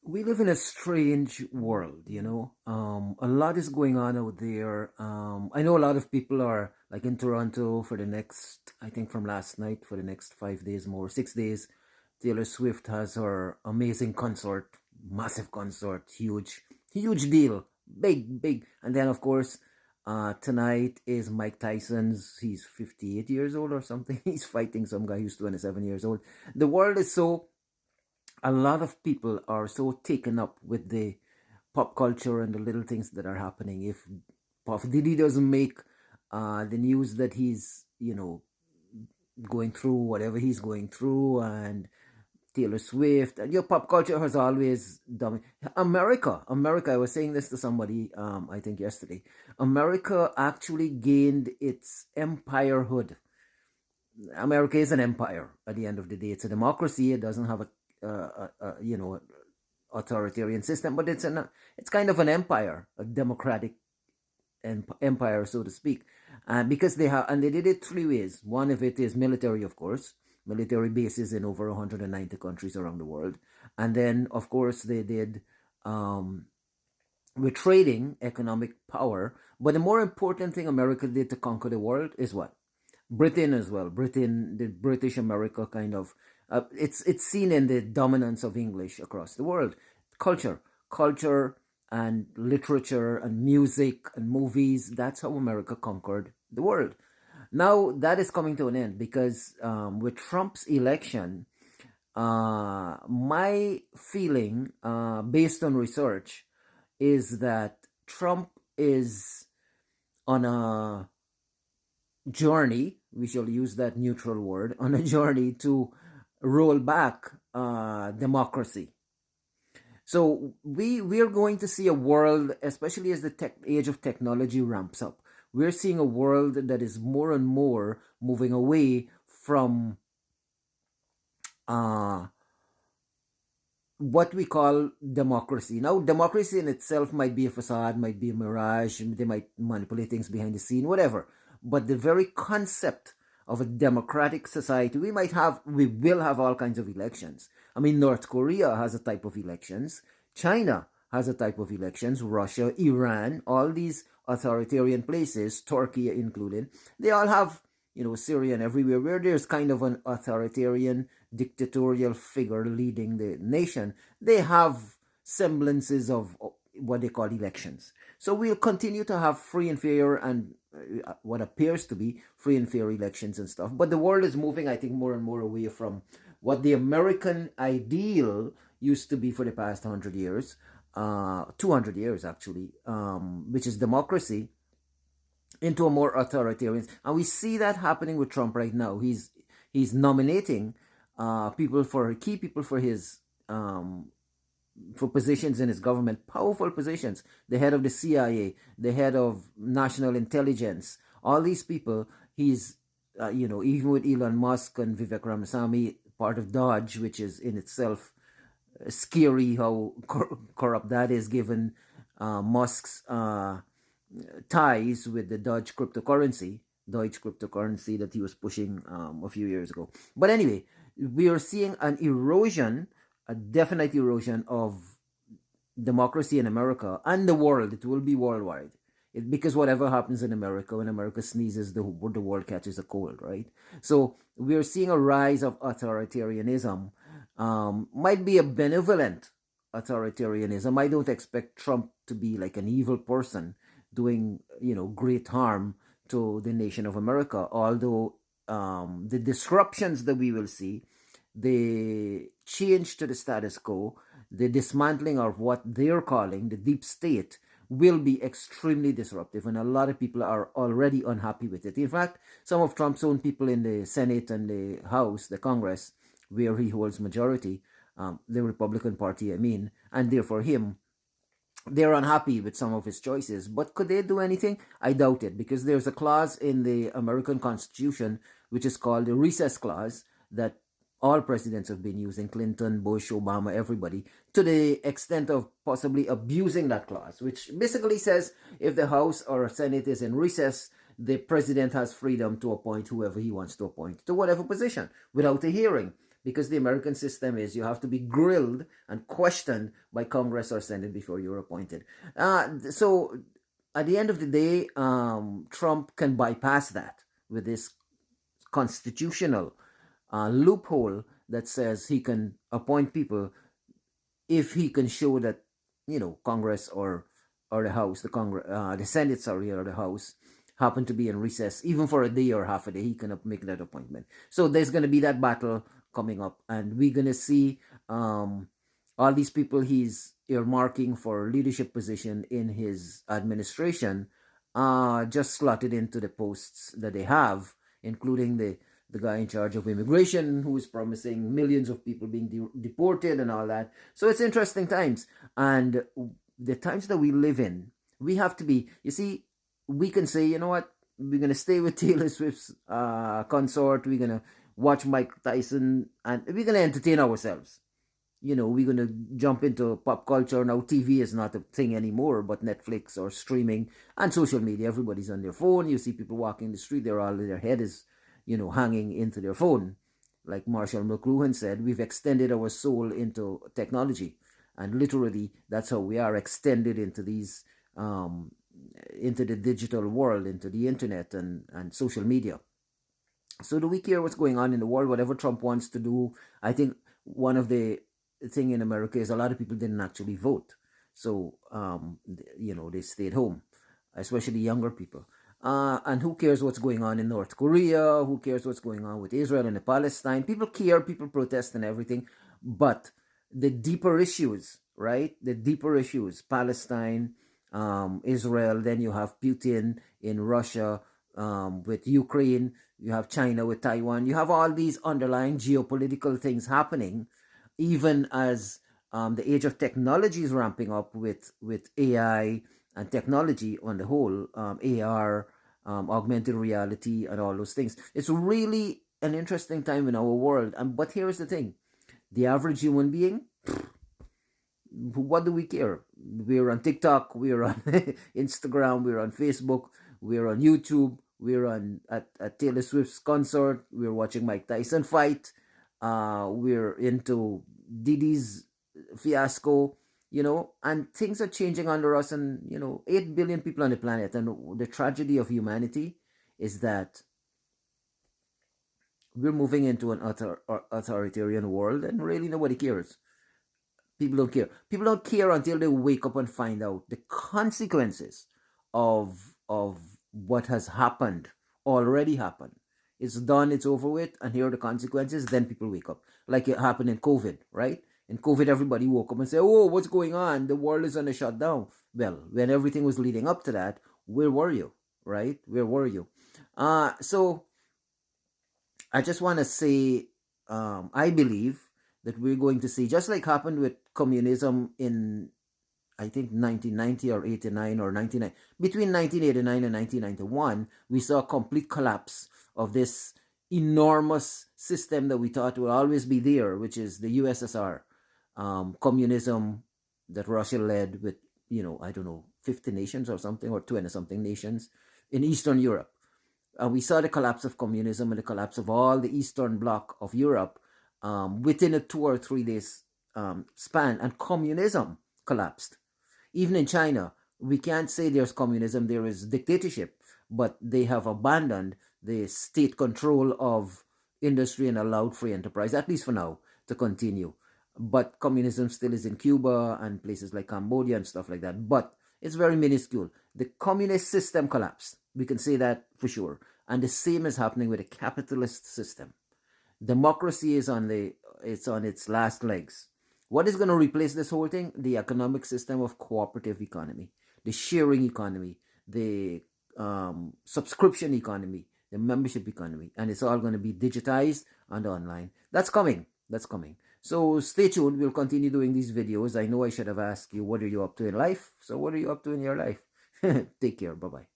We live in a strange world, A lot is going on out there. I know a lot of people are like in Toronto for the next, I think from last night, for the next 5 days more, 6 days. Taylor Swift has her amazing concert, massive concert, huge, huge deal, big, big. And then, of course, tonight is Mike Tyson's, he's 58 years old or something. He's fighting some guy who's 27 years old. The world is so a lot of people are so taken up with the pop culture and the little things that are happening. If Puff Diddy doesn't make the news that he's, going through whatever he's going through, and Taylor Swift, and your pop culture has always America. I was saying this to somebody, I think yesterday. America actually gained its empirehood. America is an empire at the end of the day. It's a democracy. It doesn't have a authoritarian system, but it's kind of an empire, a democratic empire, so to speak, because they did it three ways. One of it is military, of course, military bases in over 190 countries around the world, and then of course they did with trading, economic power. But the more important thing America did to conquer the world is what? Britain as well. Britain, the British America kind of, it's seen in the dominance of English across the world. Culture and literature and music and movies. That's how America conquered the world. Now that is coming to an end because with Trump's election, my feeling, based on research, is that Trump is on a journey, we shall use that neutral word, on a journey to roll back democracy. So we're going to see a world, especially as the age of technology ramps up. We're seeing a world that is more and more moving away from what we call democracy. Now, democracy in itself might be a facade, might be a mirage, they might manipulate things behind the scene, whatever. But the very concept of a democratic society, we will have all kinds of elections. I mean, North Korea has a type of elections. China has a type of elections. Russia, Iran, all these authoritarian places, Turkey included, they all have, Syria and everywhere where there's kind of an authoritarian dictatorial figure leading the nation. They have semblances of what they call elections. So we'll continue to have free and fair and what appears to be free and fair elections and stuff. But the world is moving, I think, more and more away from what the American ideal used to be for the past 100 years, 200 years actually, which is democracy, into a more authoritarian. And we see that happening with Trump right now. He's nominating key people for his for positions in his government, powerful positions, the head of the CIA, the head of national intelligence, all these people. He's, even with Elon Musk and Vivek Ramaswamy, part of Dodge, which is in itself scary how corrupt that is, given Musk's ties with the Dodge cryptocurrency that he was pushing a few years ago. But anyway, we are seeing an erosion, a definite erosion of democracy in America and the world. It will be worldwide. Because whatever happens in America, when America sneezes, the world catches a cold, right? So we are seeing a rise of authoritarianism. Might be a benevolent authoritarianism. I don't expect Trump to be like an evil person doing, great harm to the nation of America. Although the disruptions that we will see, the change to the status quo, the dismantling of what they're calling the deep state, will be extremely disruptive, and a lot of people are already unhappy with it. In fact, some of Trump's own people in the Senate and the House, the Congress, where he holds majority, the Republican Party, I mean, and therefore him, they're unhappy with some of his choices. But could they do anything? I doubt it, because there's a clause in the American Constitution which is called the recess clause that all presidents have been using, Clinton, Bush, Obama, everybody, to the extent of possibly abusing that clause, which basically says if the House or Senate is in recess, the president has freedom to appoint whoever he wants to appoint to whatever position without a hearing. because the American system is you have to be grilled and questioned by Congress or Senate before you're appointed. So at the end of the day, Trump can bypass that with this constitutional loophole that says he can appoint people if he can show that Congress or the House, the Senate, sorry, or the House happen to be in recess, even for a day or half a day, he can make that appointment. So there's going to be that battle coming up, and we're going to see all these people he's earmarking for leadership position in his administration just slotted into the posts that they have, including the guy in charge of immigration who is promising millions of people being deported and all that. So it's interesting times. And the times that we live in, we have to be, you see, we can say, you know what, we're going to stay with Taylor Swift's consort, we're going to watch Mike Tyson, and we're going to entertain ourselves. We're going to jump into pop culture. Now, TV is not a thing anymore, but Netflix or streaming and social media, everybody's on their phone. You see people walking the street, their head is, hanging into their phone. Like Marshall McLuhan said, we've extended our soul into technology. And literally, that's how we are extended into these, into the digital world, into the internet and social media. So do we care what's going on in the world? Whatever Trump wants to do, I think one of the thing in America is a lot of people didn't actually vote. So, they stayed home, especially younger people. And who cares what's going on in North Korea? Who cares what's going on with Israel and Palestine? People care, people protest and everything. But the deeper issues, right? The deeper issues, Palestine, Israel, then you have Putin in Russia, with Ukraine, you have China with Taiwan. You have all these underlying geopolitical things happening, even as the age of technology is ramping up with AI and technology on the whole, AR, augmented reality, and all those things. It's really an interesting time in our world. But here's the thing: the average human being, what do we care? We're on TikTok, we're on Instagram, we're on Facebook, we're on YouTube, we're on at Taylor Swift's concert, we're watching Mike Tyson fight, we're into Diddy's fiasco, and things are changing under us. And 8 billion people on the planet, and the tragedy of humanity is that we're moving into an authoritarian world, and really nobody cares. People don't care. People don't care until they wake up and find out the consequences of what has happened, already happened. It's done, it's over with, and here are the consequences. Then people wake up. Like it happened in COVID, right? In COVID, everybody woke up and said, oh, what's going on? The world is under shutdown. Well, when everything was leading up to that, where were you, right? Where were you? So I just want to say, I believe that we're going to see, just like happened with communism in, I think, 1990 or 89 or 99. Between 1989 and 1991, we saw a complete collapse of this enormous system that we thought would always be there, which is the USSR, communism that Russia led with, I don't know, 50 nations or something, or 20 something nations in Eastern Europe. We saw the collapse of communism and the collapse of all the Eastern Bloc of Europe within a 2 or 3 days span, and communism collapsed. Even in China, we can't say there's communism, there is dictatorship, but they have abandoned the state control of industry and allowed free enterprise, at least for now, to continue. But communism still is in Cuba and places like Cambodia and stuff like that. But it's very minuscule. The communist system collapsed. We can say that for sure. And the same is happening with the capitalist system. Democracy is on its last legs. What is going to replace this whole thing? The economic system of cooperative economy, the sharing economy, the subscription economy, the membership economy, and it's all going to be digitized and online. That's coming. That's coming. So stay tuned. We'll continue doing these videos. I know I should have asked you, what are you up to in life? So what are you up to in your life? Take care. Bye-bye.